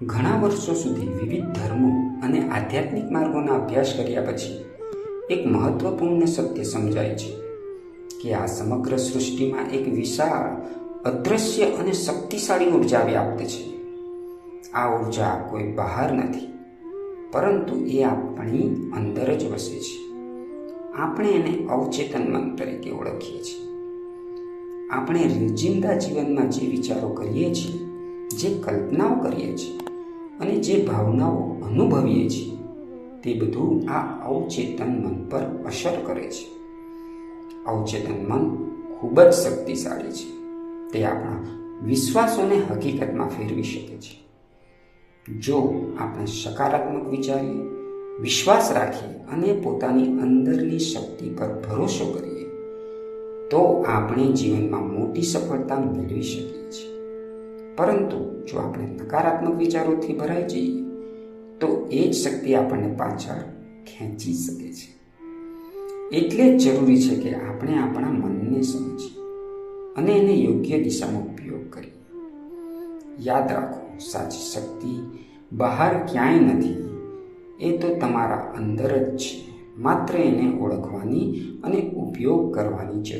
ઘણા વર્ષો સુધી વિવિધ ધર્મો અને આધ્યાત્મિક માર્ગોના અભ્યાસ કર્યા પછી એક મહત્વપૂર્ણ સત્ય સમજાય છે કે આ સમગ્ર સૃષ્ટિમાં એક વિશાળ, અદ્રશ્ય અને શક્તિશાળી ઉર્જા વ્યાપ્ત છે. આ ઉર્જા કોઈ બહાર નથી, પરંતુ એ આપણી અંદર જ વસે છે. આપણે એને અવચેતન મન તરીકે ઓળખીએ છીએ. આપણે રોજિંદા જીવનમાં જે વિચારો કરીએ છીએ, જે કલ્પનાઓ કરીએ છીએ અને જે ભાવનાઓ અનુભવીએ છીએ, તે બધું આ અવચેતન મન પર અસર કરે છે. અવચેતન મન ખૂબ જ શક્તિશાળી છે. તે આપણા વિશ્વાસોને હકીકતમાં ફેરવી શકે છે. જો આપણે સકારાત્મક વિચારીએ, વિશ્વાસ રાખીએ અને પોતાની અંદરની શક્તિ પર ભરોસો કરીએ, તો આપણે જીવનમાં મોટી સફળતા મેળવી શકીએ છીએ. પરંતુ જો આપણે નકારાત્મક વિચારોથી ભરાઈ જઈએ, તો એ જ શક્તિ આપણને પાછળ ખેંચી શકે છે. એટલે જ જરૂરી છે કે આપણે આપણા મનને સમજીએ અને એને યોગ્ય દિશામાં ઉપયોગ કરીએ. યાદ રાખો, સાચી શક્તિ બહાર ક્યાંય નથી, એ તો તમારા અંદર જ છે. માત્ર એને ઓળખવાની અને ઉપયોગ કરવાની જરૂર